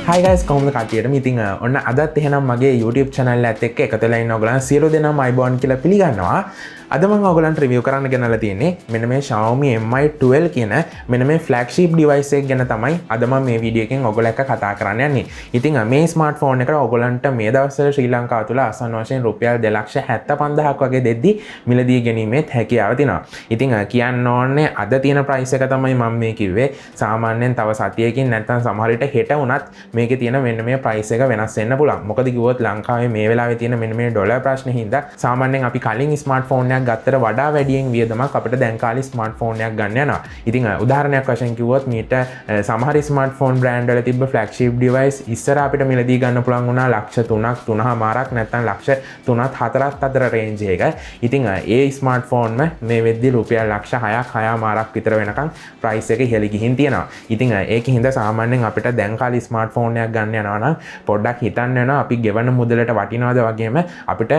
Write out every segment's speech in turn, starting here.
Hi guys, කොහොමද කට්ටියට? ඉතින් ඔන්න අදත් එහෙනම් මගේ YouTube channel එකත් එක්ක එකතු වෙලා ඉන්න ඔයගොල්ලන් සියලු දෙනාම අයබෝන් කියලා පිළිගන්නවා. අද මම ඔයගොල්ලන්ට රිවිව් කරන්න ගෙනල්ලා තියෙන්නේ මෙන්න මේ Xiaomi Mi 12 කියන මෙන්න මේ flagship device එක ගැන තමයි අද මම මේ වීඩියෝ එකෙන් ඔයගොල්ලෝ එක්ක කතා කරන්න යන්නේ. ඉතින් මේ smartphone එකට ඔයගොල්ලන්ට මේ දවස්වල ශ්‍රී ලංකාව තුල අසන්න වශයෙන් රුපියල් 2,75,000ක් වගේ දෙද්දි මිලදී ගැනීමේ හැකියාව තියෙනවා. ඉතින් කියන්න ඕනේ අද තියෙන price එක තමයි මම මේ කිව්වේ. සාමාන්‍යයෙන් තව සතියකින් නැත්නම් සමහර විට හෙට වුණත් මේකේ තියෙන මෙන්න මේ price එක වෙනස් වෙන්න පුළුවන්. මොකද කිව්වොත් ලංකාවේ මේ වෙලාවේ තියෙන මෙන්න මේ ඩොලර් ප්‍රශ්නේ හින්දා සාමාන්‍යයෙන් අපි කලින් smartphone එකක් ගත්තට වඩා වැඩියෙන් වියදමක් අපිට දැන් කාලේ smartphone එකක් ගන්න යනවා. ඉතින් උදාහරණයක් වශයෙන් කිව්වොත් මීට සමහර smartphone brand වල තිබ්බ flagship device ඉස්සර අපිට මිලදී ගන්න පුළුවන් වුණා ලක්ෂ 3ක් 3.5ක් නැත්නම් ලක්ෂ 3ත් 4ත් අතර range එක. ඉතින් ඒ smartphone මේ වෙද්දි රුපියල් ලක්ෂ 6ක් 6.5ක් විතර වෙනකන් price එක ඉහළ ගිහින් තියෙනවා. ඉතින් ඒකෙන් හින්දා සාමාන්‍යයෙන් අපිට දැන් කාලේ smartphone එකක් ගන්න යනවා නම් පොඩ්ඩක් හිතන්න වෙනවා අපි ගෙවන මුදලට වටිනවද වගේම අපිට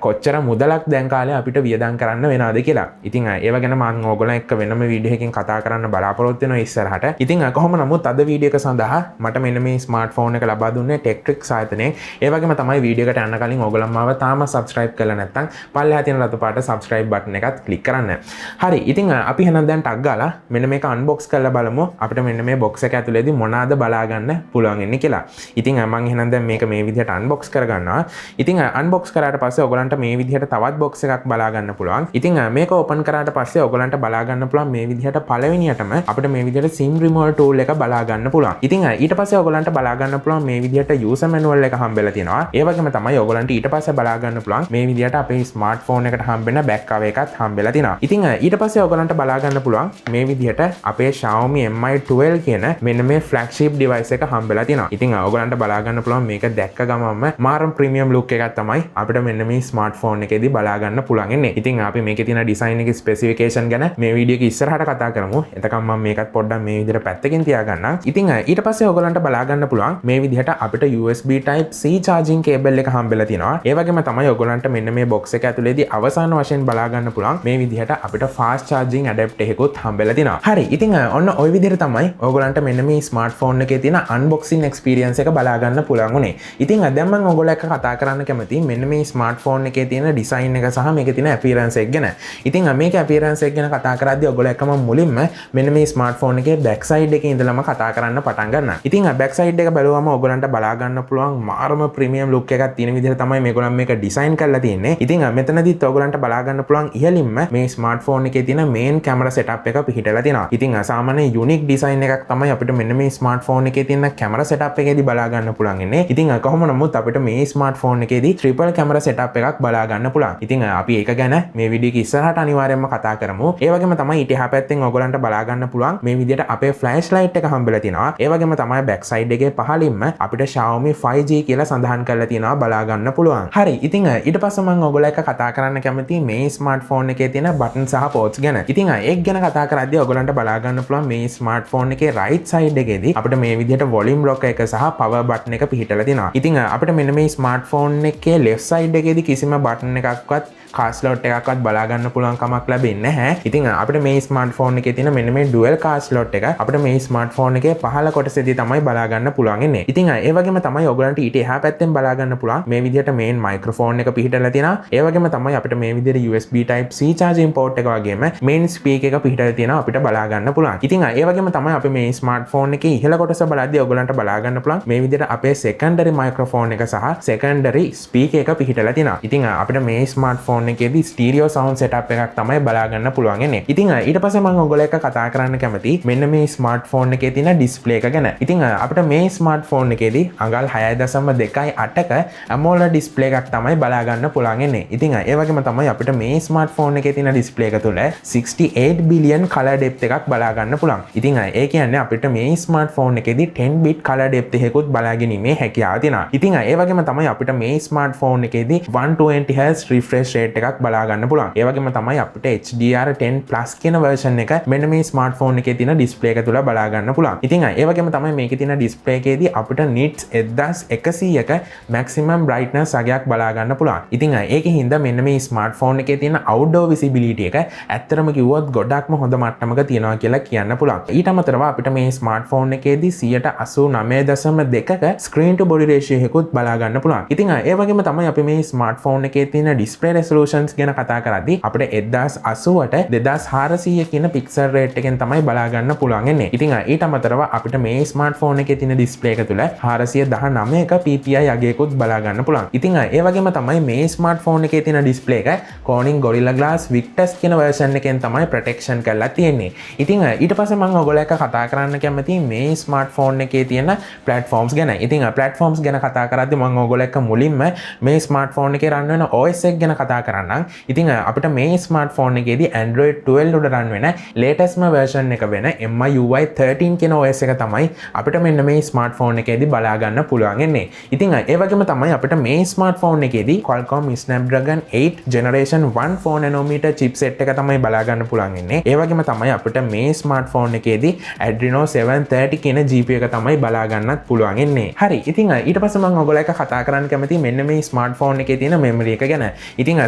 කොච්චර මුදලක් දැන් කාලේ අපිට වියදම් කරන්න වෙනවද කියලා. ඉතින් ඒව ගැන මම ඕගොල්ලෝ එක්ක වෙනම වීඩියෝ එකකින් කතා කරන්න බලාපොරොත්තු වෙනවා ඉස්සරහට. ඉතින් කොහොම නමුත් අද වීඩියෝ එක සඳහා මට මෙන්න මේ ස්මාර්ට්ෆෝන් එක ලබා දුන්නේ ටෙක්ට්‍රික්ස් ආයතනයෙන්. ඒ වගේම තමයි වීඩියෝ එකට යන්න කලින් ඕගොල්ලෝ මාව තාම subscribe කරලා නැත්නම් පල්ලෙහා තියෙන රතු පාට subscribe button එකත් click කරන්න. හරි. ඉතින් අපි එහෙනම් දැන් ටක් ගාලා මෙන්න මේක unbox කරලා බලමු අපිට මෙන්න මේ box එක ඇතුලේදී මොනවාද බලා ගන්න පුළුවන් වෙන්නේ කියලා. ඉතින් මම එහෙනම් දැන් මේක මේ විදිහට unbox කරගන්නවා. ඉතින් unbox කරාට පස්සේ ඔයගලන්ට මේ විදිහට තවත් box එකක් බලා ගන්න පුළුවන්. ඉතින් මේක open කරාට පස්සේ ඔයගලන්ට බලා ගන්න පුළුවන් මේ විදිහට පළවෙනියටම අපිට මේ විදිහට SIM removal tool එක බලා ගන්න පුළුවන්. ඉතින් ඊට පස්සේ ඔයගලන්ට බලා ගන්න පුළුවන් මේ විදිහට user manual එක හම්බෙලා තියෙනවා. ඒ වගේම තමයි ඔයගලන්ට ඊට පස්සේ බලා ගන්න පුළුවන් මේ විදිහට අපේ smartphone එකට හම්බෙන back cover එකත් හම්බෙලා තියෙනවා. ඉතින් ඊට පස්සේ ඔයගලන්ට බලා ගන්න පුළුවන් මේ විදිහට අපේ Xiaomi Mi 12 කියන මෙන්න මේ flagship device එක හම්බෙලා තියෙනවා. ඉතින් ඔයගලන්ට බලා ගන්න පුළුවන් මේක දැක්ක ගමන්ම මාරම් ප්‍රීමියම් ලුක් එකක් තමයි අපිට මෙන්න මේ ස්මාර්ට්ෆෝන් එකේදී බලා ගන්න පුළුවන් ඉන්නේ. ඉතින් අපි මේකේ තියෙන ඩිසයින් එකේ ස්පෙસિෆිකේෂන් ගැන මේ වීඩියෝ එකේ ඉස්සරහට කතා කරමු. එතකම් මම මේකත් පොඩ්ඩක් මේ විදිහට පැත්තකින් තියාගන්නම්. ඉතින් ඊට පස්සේ ඔයගලන්ට බලා ගන්න පුළුවන් මේ විදිහට අපිට USB type C charging cable එක හම්බෙලා තියෙනවා. ඒ වගේම තමයි ඔයගලන්ට මෙන්න මේ box එක ඇතුලේදී අවසාන වශයෙන් බලා ගන්න පුළුවන් මේ විදිහට අපිට fast charging adapter එකකුත් හම්බෙලා තියෙනවා. හරි. ඉතින් ඔන්න ওই විදිහට තමයි ඔයගලන්ට මෙන්න මේ ස්මාර්ට්ෆෝන් එකේ තියෙන unboxing experience එක බලා ගන්න පුළුවන් උනේ. ඉතින් දැන් මම ඔයගොල්ලෝ එක්ක කතා කරන්න කැමතියි මෙන්න මේ ස්මාර්ට්ෆෝන් එකේ තියෙන ඩිසයින් එක සහ මේකේ තියෙන appearance එක ගැන. ඉතින් මේක appearance එක ගැන කතා කරද්දී ඔයගොල්ලෝ එක්ක මම මුලින්ම මෙන්න මේ ස්මාර්ට්ෆෝන් එකේ back side එකේ ඉඳලාම කතා කරන්න පටන් ගන්නවා. ඉතින් back side එක බලුවම ඔයගොල්ලන්ට බලා ගන්න පුළුවන් මාරම ප්‍රීමියම් ලුක් එකක් තියෙන විදිහට තමයි මේගොල්ලන් මේක ඩිසයින් කරලා තියෙන්නේ. ඉතින් මෙතනදිත් ඔයගොල්ලන්ට බලා ගන්න පුළුවන් ඉහළින්ම මේ ස්මාර්ට්ෆෝන් එකේ තියෙන main camera setup එක පිහිටලා තියෙනවා. ඉතින් සාමාන්‍ය unique design එකක් තමයි අපිට මෙන්න මේ ස්මාර්ට්ෆෝන් එකේ තියෙන camera setup එකේදී බලා ගන්න පුළුවන් ඉන්නේ. ඉතින් කොහොම නමුත් අපිට මේ ස්මාර්ට්ෆෝන් එකේදී triple camera setup එකක් බලා ගන්න පුළුවන්. ඉතින් අපි ඒක ගැන මේ වීඩියෝ එක ඉස්සරහට අනිවාර්යයෙන්ම කතා කරමු. ඒ වගේම තමයි ඊට එහා පැත්තෙන් ඔයගලන්ට බලා ගන්න පුළුවන් මේ විදිහට අපේ ෆ්ලෑෂ් ලයිට් එක හම්බෙලා තියෙනවා. ඒ වගේම තමයි බෑක් සයිඩ් එකේ පහළින්ම අපිට Xiaomi 5G කියලා සඳහන් කරලා තියෙනවා බලා ගන්න පුළුවන්. හරි. ඉතින් ඊට පස්සේ මම ඔයගොල්ලෝ එක්ක කතා කරන්න කැමතියි මේ ස්මාර්ට්ෆෝන් එකේ තියෙන බටන් සහ පෝට්ස් ගැන. ඉතින් ඒක ගැන කතා කරද්දී ඔයගලන්ට බලා ගන්න පුළුවන් මේ ස්මාර්ට්ෆෝන් එකේ right side එකේදී අපිට මේ විදිහට volume rocker එක සහ power button එක පිහිටලා තියෙනවා. ඉතින් අපිට මෙන්න මේ ස්මාර්ට්ෆෝන් එකේ left side එකේදී කිසිම බටන් එකක්වත් car slot එකක්වත් බලා ගන්න පුළුවන් කමක් ලැබෙන්නේ නැහැ. ඉතින් අපිට මේ ස්මාර්ට්ෆෝන් එකේ තියෙන මෙන්න මේ dual car slot එක අපිට මේ ස්මාර්ට්ෆෝන් එකේ පහළ කොටසේදී තමයි බලා ගන්න පුළුවන් ඉන්නේ. ඉතින් ඒ වගේම තමයි ඔයගලන්ට ඊට එහා පැත්තෙන් බලා ගන්න පුළුවන් මේ විදිහට main microphone එක පිහිටලා තියෙනවා. ඒ වගේම තමයි අපිට මේ විදිහට USB type C charging port එක වගේම main speaker එක පිහිටලා තියෙනවා අපිට බලා ගන්න පුළුවන්. ඉතින් ඒ වගේම තමයි අපි මේ ස්මාර්ට්ෆෝන් එකේ ඉහළ කොටස බලද්දී ඔයගලන්ට බලා ගන්න පුළුවන් මේ විදිහට අපේ secondary microphone එක සහ secondary speaker එක පිහිටලා තියෙනවා. ඉතින් අපිට මේ ස්මාර්ට්ෆෝන් එකේදී ස්ටීරියෝ සවුන්ඩ් සෙටප් එකක් තමයි බලා ගන්න පුළුවන් ඉන්නේ. ඉතින් ඊට පස්සේ මම ඔයගොල්ලෝ එක්ක කතා කරන්න කැමතියි මෙන්න මේ ස්මාර්ට්ෆෝන් එකේ තියෙන ඩිස්ප්ලේ එක ගැන. ඉතින් අපිට මේ ස්මාර්ට්ෆෝන් එකේදී අඟල් 6.28ක AMOLED ඩිස්ප්ලේ එකක් තමයි බලා ගන්න පුළුවන් ඉන්නේ. ඉතින් ඒ වගේම තමයි අපිට මේ ස්මාර්ට්ෆෝන් එකේ තියෙන ඩිස්ප්ලේ එක තුල 68 billion color depth එකක් බලා ගන්න පුළුවන්. ඉතින් ඒ කියන්නේ අපිට මේ ස්මාර්ට්ෆෝන් එකේදී 10 bit color depth එකකුත් බලා ගැනීමේ හැකියාව තියෙනවා. ඉතින් ඒ වගේම තමයි අපිට මේ ස්මාර්ට්ෆෝන් එකේදී 120 Hz refresh rate රේට් එකක් බලා ගන්න පුළුවන්. ඒ වගේම තමයි අපිට HDR10 Plus කියන version එක මෙන්න මේ ස්මාර්ට්ෆෝන් එකේ තියෙන ඩිස්ප්ලේ එක තුල බලා ගන්න පුළුවන්. ඉතින් ඒ වගේම තමයි මේකේ තියෙන ඩිස්ප්ලේ එකේදී අපිට nits 1100ක maximum brightness අගයක් බලා ගන්න පුළුවන්. ඉතින් ඒකේ හින්දා මෙන්න මේ ස්මාර්ට්ෆෝන් එකේ තියෙන outdoor visibility එක ඇත්තටම කිව්වොත් ගොඩක්ම හොඳ මට්ටමක තියෙනවා කියලා කියන්න පුළුවන්. ඊට අමතරව අපිට මේ ස්මාර්ට්ෆෝන් එකේදී 89.2ක screen to body ratio එකකුත් බලා ගන්න පුළුවන්. ඉතින් ඒ වගේම තමයි අපි මේ ස්මාර්ට්ෆෝන් එකේ තියෙන display resolutions ගැන කතා කරද්දී අපිට 1080ට 2400 කියන pixel rate එකෙන් තමයි බලා ගන්න පුළුවන් වෙන්නේ. ඉතින් ඊට අමතරව අපිට මේ ස්මාර්ට්ෆෝන් එකේ තියෙන display එක තුල 419ක ppi අගයකුත් බලා ගන්න පුළුවන්. ඉතින් ඒ වගේම තමයි මේ ස්මාර්ට්ෆෝන් එකේ තියෙන display එක Corning Gorilla Glass Victus කියන version එකෙන් තමයි protection කරලා තියෙන්නේ. ඉතින් ඊට පස්සේ මම ඔයගොල්ලෝ එක්ක කතා කරන්න කැමතියි මේ ස්මාර්ට්ෆෝන් එකේ තියෙන platforms ගැන. ඉතින් platforms ගැන කතා කරද්දී මම ඔයගොල්ලෝ එක්ක මුලින්ම මේ ස්මාර්ට්ෆෝන් එකේ run වෙන OS එක ගැන කතා කරන්නම්. ඉතින් අපිට මේ ස්මාර්ට්ෆෝන් එකේදී Android 12 උඩ run වෙන latestම version එක වෙන MIUI 13 කියන OS එක තමයි අපිට මෙන්න මේ ස්මාර්ට්ෆෝන් එකේදී බලා ගන්න පුළුවන් වෙන්නේ. ඉතින් ඒ වගේම තමයි අපිට මේ ස්මාර්ට්ෆෝන් එකේදී Qualcomm Snapdragon 8 Generation 1 4 nanometer chipset එක තමයි බලා ගන්න පුළුවන් වෙන්නේ. ඒ වගේම තමයි අපිට මේ ස්මාර්ට්ෆෝන් එකේදී Adreno 730 කියන GPU එක තමයි බලා ගන්නත් පුළුවන් වෙන්නේ. හරි. ඉතින් ඊට පස්සේ මම ඔයගොල්ලෝ එක්ක කතා කරන්න කැමතියි මෙන්න මේ ස්මාර්ට්ෆෝන් එකේ තියෙන memory එක ගැන. ඉතින්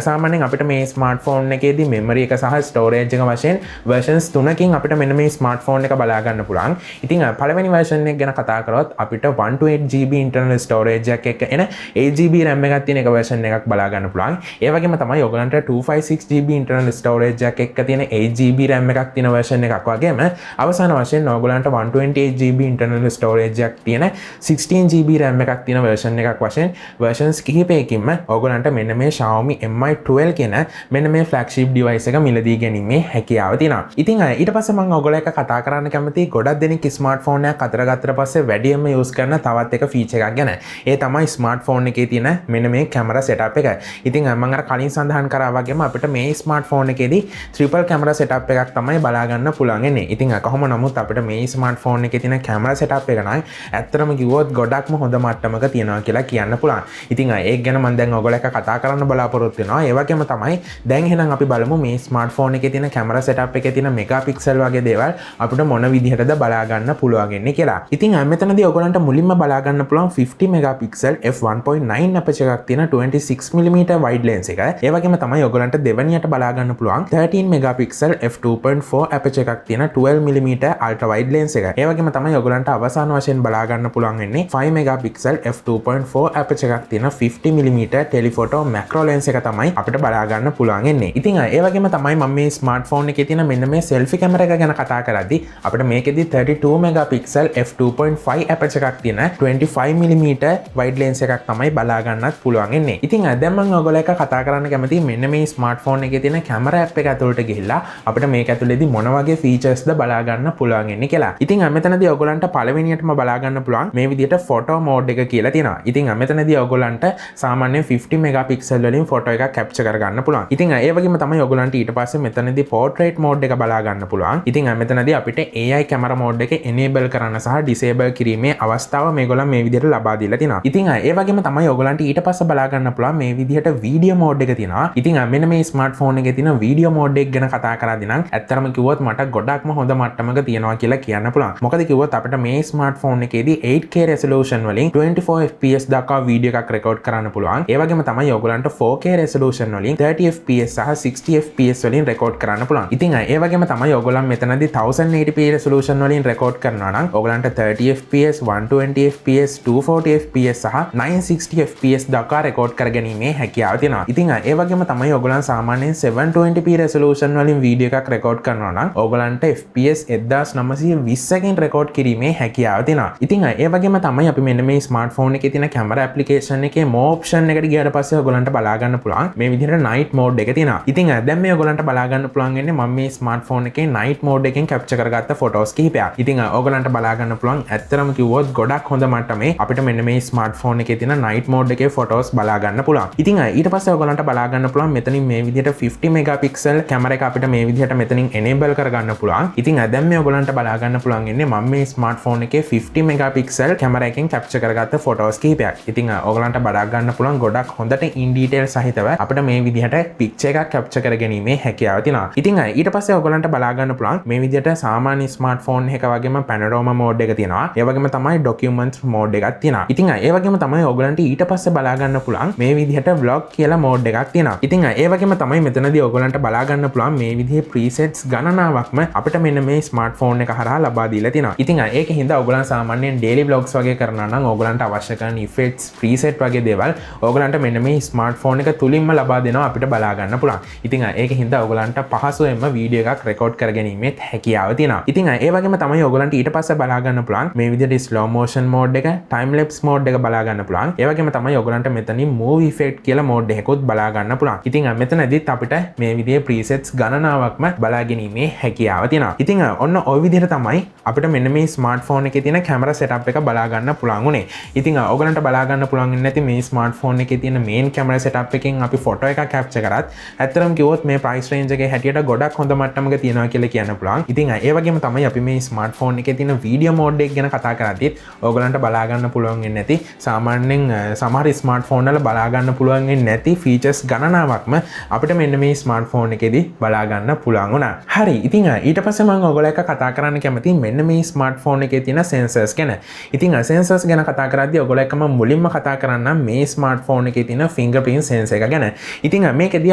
සාමාන්‍යයෙන් අපිට මේ ස්මාර්ට්ෆෝන් එකේදී memory එක සහ storage එක වශයෙන් versions 3කින් අපිට මෙන්න මේ ස්මාර්ට්ෆෝන් එක බලා ගන්න පුළුවන්. ඉතින් පළවෙනි version එක ගැන කතා කරොත් අපිට 128GB internal storage එකක් එක්ක එන 8GB RAM එකක් තියෙන එක version එකක් බලා ගන්න පුළුවන්. ඒ වගේම තමයි ඔයගලන්ට 256GB internal storage එකක් එක්ක තියෙන 8GB RAM එකක් තියෙන version එකක් වගේම අවසාන වශයෙන් ඔයගලන්ට 128GB internal storage එකක් තියෙන 16GB RAM එකක් තියෙන version එකක් වශයෙන් versions කිහිපයකින්ම ඔයගලන්ට මෙන්න මේ Xiaomi Mi 12 කියන මෙන්න මේ flagship device එක මිලදී ගැනීමේ හැකියාව තියෙනවා. ඉතින් ඊට පස්සේ මම ඔයගොල්ලෝ එක්ක කතා කරන්න කැමතියි ගොඩක් දෙනෙක් ස්මාර්ට්ෆෝන් එකක් අතර ගත්තට පස්සේ වැඩියෙන්ම use කරන තවත් එක feature එකක් ගැන. ඒ තමයි ස්මාර්ට්ෆෝන් එකේ තියෙන මෙන්න මේ camera setup එක. ඉතින් මම අර කලින් සඳහන් කරා වගේම අපිට මේ ස්මාර්ට්ෆෝන් එකේදී triple camera setup එකක් තමයි බලා ගන්න පුළුවන් වෙන්නේ. ඉතින් කොහොම නමුත් අපිට මේ ස්මාර්ට්ෆෝන් එකේ තියෙන camera setup එක නම් ඇත්තටම කිව්වොත් ගොඩක්ම හොඳ මට්ටමක තියෙනවා කියලා කියන්න පුළුවන්. ඉතින් ඒක ගැන මම දැන් ඔයගොල්ලෝ එක්ක කතා කරන්න බලාපොරොත්තු වෙනවා. ඒ වගේම තමයි දැන් එහෙනම් අපි බලමු මේ ස්මාර්ට්ෆෝන් එකේ තියෙන camera setup එකේ තියෙන megapixel වගේ දේවල් අපිට මොන විදිහටද බලා ගන්න පුළුවන් වෙන්නේ කියලා. ඉතින් මෙතනදී ඔයගොල්ලන්ට මුලින්ම බලා ගන්න පුළුවන් 50 megapixel f1.9 aperture එකක් තියෙන 26mm wide lens එක. ඒ වගේම තමයි ඔයගොල්ලන්ට දෙවැනියට බලා ගන්න පුළුවන් 13 megapixel f2.4 aperture එකක් තියෙන 12mm ultra wide lens එක. ඒ වගේම තමයි ඔයගොල්ලන්ට අවසාන වශයෙන් බලා ගන්න පුළුවන් වෙන්නේ 5 megapixel f2.4 aperture එකක් තියෙන 50mm telephoto macro lens එක තමයි අපිට බලා ගන්න පුළුවන් වෙන්නේ. ඉතින් ඒ වගේම තමයි මම මේ ස්මාර්ට්ෆෝන් එකේ තියෙන මෙන්න මේ selfie camera එක ගැන කතා කරද්දී අපිට මේකෙදි 32 megapixel f2.5 aperture එකක් තියෙන 25mm wide lens එකක් තමයි බලා ගන්නත් පුළුවන් වෙන්නේ. ඉතින් දැන් මම ඔයගොල්ලෝ එක්ක කතා කරන්න කැමතියි මෙන්න මේ ස්මාර්ට්ෆෝන් එකේ තියෙන camera app එක ඇතුළට ගිහිල්ලා අපිට මේක ඇතුළේදී මොන වගේ features ද බලා ගන්න පුළුවන් වෙන්නේ කියලා. ඉතින් මෙතනදී ඔයගොල්ලන්ට පළවෙනියටම බලා ගන්න පුළුවන් මේ විදිහට photo mode එක කියලා තියෙනවා. ඉතින් මෙතනදී ඔයගොල්ලන්ට සාමාන්‍යයෙන් 50 megapixel වලින් photo එකක් capture කරගන්න පුළුවන්. ඉතින් ඒ වගේම තමයි ඔයගොල්ලන්ට ඊට පස්සේ මෙතනදී portrait mode එක බලා ගන්න පුළුවන්. ඉතින් මෙතනදී අපිට AI camera mode එක enable කරන්න සහ disable කිරීමේ අවස්ථාව මේගොල්ලන් මේ විදිහට ලබා දීලා තියෙනවා. ඉතින් ඒ වගේම තමයි ඔයගොල්ලන්ට ඊට පස්සේ බලා ගන්න පුළුවන් මේ විදිහට video mode එක තියෙනවා. ඉතින් මෙන්න මේ ස්මාර්ට්ෆෝන් එකේ තියෙන video mode එක ගැන කතා කරද්දී නම් ඇත්තටම කිව්වොත් මට ගොඩක්ම හොඳ මට්ටමක තියෙනවා කියලා කියන්න පුළුවන්. මොකද කිව්වොත් අපිට මේ ස්මාර්ට්ෆෝන් එකේදී 8K resolution වලින් 24 fps දක්වා වීඩියෝ එකක් රෙකෝඩ් කරන්න පුළුවන්. ඒ වගේම තමයි ඔයගොල්ලන්ට 4K resolution වලින් 30 fps සහ 60 fps වලින් රෙකෝඩ් කරන්න පුළුවන්. ඉතින් ඒ වගේම තමයි ඔයගොල්ලන් මෙතනදී 1080p resolution වලින් රෙකෝඩ් කරනවා නම් ඔයගොල්ලන්ට 30 fps 120 fps 240 fps සහ 960 fps දක්වා රෙකෝඩ් කරගැනීමේ හැකියාව තියෙනවා. ඉතින් ඒ වගේම තමයි ඔයගොල්ලන් සාමාන්‍යයෙන් 720p resolution වලින් වීඩියෝ එකක් රෙකෝඩ් කරනවා නම් ඔයගොල්ලන්ට fps 1920කින් රෙකෝඩ් කිරීමේ හැකියාව තියෙනවා. ඉතින් ඒ වගේම තමයි අපි මෙන්න මේ ස්මාර්ට්ෆෝන් එකේ තියෙන camera application එකේ more option එකට ගියාට පස්සේ ඔයගොල්ලන්ට බලා ගන්න පුළුවන් මේ විදිහට night mode එක තියෙනවා. ඉතින් දැන් මේ ඔයගොල්ලන්ට බලා ගන්න පුළුවන් වෙන්නේ මම මේ ස්මාර්ට්ෆෝන් එකේ night mode එකෙන් capture කරගත්ත photos කිහිපයක්. ඉතින් ඔයගොල්ලන්ට බලා ගන්න පුළුවන් ඇත්තටම කිව්වොත් ගොඩක් හොඳ මට්ටමේ අපිට මෙන්න මේ ස්මාර්ට්ෆෝන් එකේ තියෙන night mode එකේ photos බලා ගන්න පුළුවන්. ඉතින් ඊට පස්සේ ඔයගොල්ලන්ට බලා ගන්න පුළුවන් මෙතනින් මේ විදිහට 50 megapixel camera එක අපිට මේ විදිහට මෙතනින් enable කරගන්න පුළුවන්. ඉතින් දැන් මේ ඔයගොල්ලන්ට බලා ගන්න පුළුවන් ඉන්නේ මම මේ ස්මාර්ට්ෆෝන් එකේ 50 megapixel camera එකෙන් capture කරගත්ත photos කිහිපයක්. ඉතින් ඔයගොල්ලන්ට බලා ගන්න පුළුවන් ගොඩක් හොඳට in detail සහිතව අපිට අපිට මේ විදිහට පික්චර් එකක් කැප්චර් කරගැනීමේ හැකියාව තියෙනවා. ඉතින් ඊට පස්සේ ඔයගලන්ට බලා ගන්න පුළුවන් මේ විදිහට සාමාන්‍ය ස්මාර්ට්ෆෝන් එක වගේම පැනරෝමා මෝඩ් එක තියෙනවා. ඒ වගේම තමයි ඩොකියුමන්ට්ස් මෝඩ් එකක් තියෙනවා. ඉතින් ඒ වගේම තමයි ඔයගලන්ට ඊට පස්සේ බලා ගන්න පුළුවන් මේ විදිහට vlog කියලා මෝඩ් එකක් තියෙනවා. ඉතින් ඒ වගේම තමයි මෙතනදී ඔයගලන්ට බලා ගන්න පුළුවන් මේ විදිහේ presets ගණනාවක්ම අපිට මෙන්න මේ ස්මාර්ට්ෆෝන් එක හරහා ලබා දීලා තියෙනවා. ඉතින් ඒකෙන් හින්දා ඔයගලන් සාමාන්‍යයෙන් daily vlogs වගේ කරනවා නම් ඔයගලන්ට අවශ්‍ය කරන effects preset වගේ දේවල් ඔයගලන්ට මෙන්න මේ ස්මාර්ට්ෆෝන් එක තුලින්ම ලබා දෙනවා අපිට බලා ගන්න පුළුවන්. ඉතින් ඒකෙන් හින්දා ඔයගලන්ට පහසුවෙන්ම වීඩියෝ එකක් රෙකෝඩ් කරගැනීමේ හැකියාව තියෙනවා. ඉතින් ඒ වගේම තමයි ඔයගලන්ට ඊට පස්සේ බලා ගන්න පුළුවන් මේ විදිහට slow motion mode එක, time lapse mode එක බලා ගන්න පුළුවන්. ඒ වගේම තමයි ඔයගලන්ට මෙතනින් move effect කියලා mode එකකුත් බලා ගන්න පුළුවන්. ඉතින් මෙතනදිත් අපිට මේ විදිහේ presets ගණනාවක්ම බලා ගැනීමේ හැකියාව තියෙනවා. ඉතින් ඔන්න ওই විදිහට තමයි අපිට මෙන්න මේ ස්මාර්ට්ෆෝන් එකේ තියෙන කැමරා setup එක බලා ගන්න පුළුවන් උනේ. ඉතින් ඔයගලන්ට බලා ගන්න පුළුවන් වෙන්නේ නැති මේ ස්මාර්ට්ෆෝන් එකේ තියෙන main camera setup එකෙන් අපි photo එකක් capture කරත් ඇත්තටම කිව්වොත් මේ price range එකේ හැටියට ගොඩක් හොඳ මට්ටමක තියෙනවා කියලා කියන්න පුළුවන්. ඉතින් ඒ වගේම තමයි අපි මේ ස්මාර්ට්ෆෝන් එකේ තියෙන video mode එක ගැන කතා කරද්දිත් ඔයගලන්ට බලා ගන්න පුළුවන් වෙන්නේ නැති සාමාන්‍යයෙන් සමහර ස්මාර්ට්ෆෝන් වල බලා ගන්න පුළුවන් වෙන්නේ නැති features ගණනාවක්ම අපිට මෙන්න මේ ස්මාර්ට්ෆෝන් එකේදී බලා ගන්න පුළුවන් වුණා. හරි. ඉතින් ඊට පස්සේ මම ඔයගොල්ලෝ එක්ක කතා කරන්න කැමතියි මෙන්න මේ ස්මාර්ට්ෆෝන් එකේ තියෙන sensors ගැන. ඉතින් sensors ගැන කතා කරද්දී ඔයගොල්ලෝ එක්ක මම මුලින්ම කතා කරන්නම් මේ ස්මාර්ට්ෆෝන් එකේ තියෙන fingerprint sensor එක ගැන. ඉතින් මේකෙදී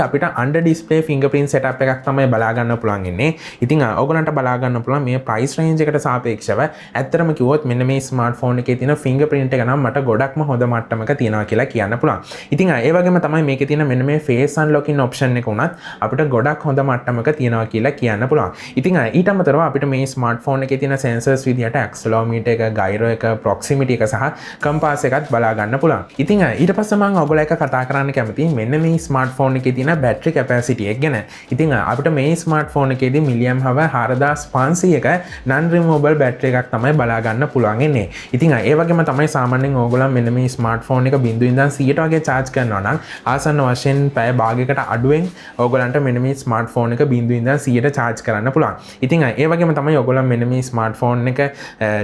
අපිට under display fingerprint setup එකක් තමයි බලා ගන්න පුළුවන් ඉන්නේ. ඉතින් ඔයගොල්ලන්ට බලා ගන්න පුළුවන් මේ price range එකට සාපේක්ෂව ඇත්තටම කිව්වොත් මෙන්න මේ ස්මාර්ට්ෆෝන් එකේ තියෙන fingerprint එක නම් මට ගොඩක්ම හොඳ මට්ටමක තියෙනවා කියලා කියන්න පුළුවන්. ඉතින් ඒ වගේම තමයි මේකේ තියෙන මෙන්න මේ face unlocking option එක උනත් අපිට ගොඩක් හොඳ මට්ටමක තියෙනවා කියලා කියන්න පුළුවන්. ඉතින් ඊට අමතරව අපිට මේ ස්මාර්ට්ෆෝන් එකේ තියෙන sensors විදිහට accelerometer එක, gyro එක, proximity එක සහ compass එකත් බලා ගන්න පුළුවන්. ඉතින් ඊට පස්සේ මම ඔයගොල්ලෝ එක්ක කතා කරන්න කැමතියි මෙන්න මේ ස්මාර්ට්ෆෝන් එකේ තියෙන battery capacity එක ගැන. ඉතින් අපිට මේ ස්මාර්ට්ෆෝන් එකේදී milliamp hour 4500ක non removable battery එකක් තමයි බලා ගන්න පුළුවන් ඉන්නේ. ඉතින් ඒ වගේම තමයි සාමාන්‍යයෙන් ඕගොල්ලන් මෙන්න මේ ස්මාර්ට්ෆෝන් එක 0 ඉඳන් 100ට වගේ charge කරනවා නම් ආසන්න වශයෙන් පැය භාගයකට අඩුවෙන් ඕගොල්ලන්ට මෙන්න මේ ස්මාර්ට්ෆෝන් එක 0 ඉඳන් 100ට charge කරන්න පුළුවන්. ඉතින් ඒ වගේම තමයි ඕගොල්ලන් මෙන්න මේ ස්මාර්ට්ෆෝන් එක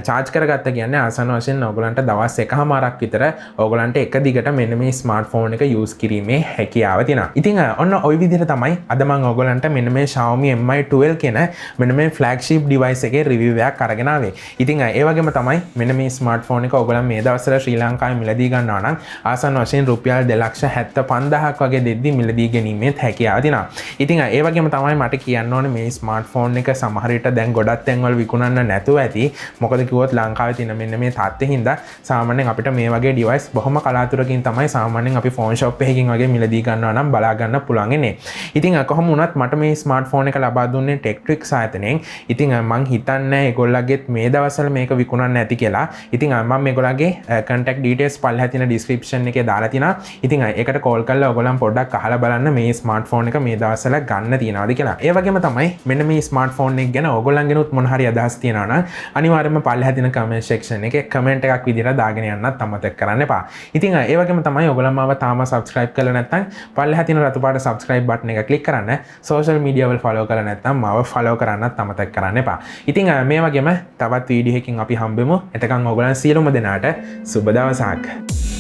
charge කරගත්ත කියන්නේ ආසන්න වශයෙන් ඕගොල්ලන්ට දවස් එකමාරක් විතර ඕගොල්ලන්ට එක දිගට මෙන්න මේ ස්මාර්ට්ෆෝන් එක use කිරීමේ හැකියාව තියෙනවා. ඉතින් ඔන්න ওই විදිහට තමයි අද මම ඕගොල්ලන්ට මෙන්න මේ Xiaomi Mi 12 කියන මෙන්න මේ flagship device එකේ review එකක් අරගෙන ආවේ. ඉතින් ඒ වගේම තමයි මෙන්න මේ ස්මාර්ට්ෆෝන් එක ඕගොල්ලන් මේ දවස්වල ශ්‍රී ලංකාවේ මිලදී ගන්නවා නම් ආසන්න වශයෙන් රුපියල් 2,75,000ක් වගේ දෙද්දි මිලදී ගැනීමේ හැකියාව තියෙනවා. ඉතින් ඒ වගේම තමයි මට කියන්න ඕනේ මේ ස්මාර්ට්ෆෝන් එක සමහර විට දැන් ගොඩක් තැන්වල විකුණන්න නැතුව ඇති. මොකද කිව්වොත් ලංකාවේ තියෙන මෙන්න මේ තාත්තේ හින්දා සාමාන්‍යයෙන් අපිට මේ වගේ device බොහොම කලාතුරකින් තමයි සාමාන්‍යයෙන් අපි phone shop එකකින් වගේ මිලදී ගන්නවා නම් බලා ගන්න පුළුවන් ඉන්නේ. ඉතින් කොහොම වුණත් මට මේ ස්මාර්ට්ෆෝන් එක ලබා දුන්නේ Techtricks ආයතනයෙන්. ඉතින් මං හිතන්නේ ඒගොල්ලන්ගෙත් මේ දවස්වල මේක විකුණන්න නැති කියලා. ඉතින් මම මේගොල්ලන්ගේ contact details පල්ලෙහා තියෙන description එකේ දාලා තිනවා. ඉතින් ඒකට call කරලා ඔයගොල්ලන් පොඩ්ඩක් අහලා බලන්න මේ ස්මාර්ට්ෆෝන් එක මේ දවස්වල ගන්න තියනවාද කියලා. ඒ වගේම තමයි මෙන්න මේ ස්මාර්ට්ෆෝන් එක ගැන ඔයගොල්ලන්ගෙනුත් මොන හරි අදහස් තියෙනවා නම් අනිවාර්යයෙන්ම පල්ලෙහා තියෙන comment section එකේ comment එකක් විදිහට දාගෙන යන්නත් අමතක කරන්න එපා. ඉතින් ඒ වගේම තමයි ඔයගොල්ලන් මාව තාම subscribe කරලා නැත්නම් පල්ලෙහා තියෙන රතු පාට subscribe button එක click කරන්න. social media වල follow කරලා නැත්නම් මාව follow කරන්නත් අමතක කරන්න එපා. ඉතින් මේ වගේම තවත් වීඩියෝ එකකින් අපි හම්බෙමු. එතකන් ඔයගොල්ලන් සියලුම දෙනාට සුබ දවසක්.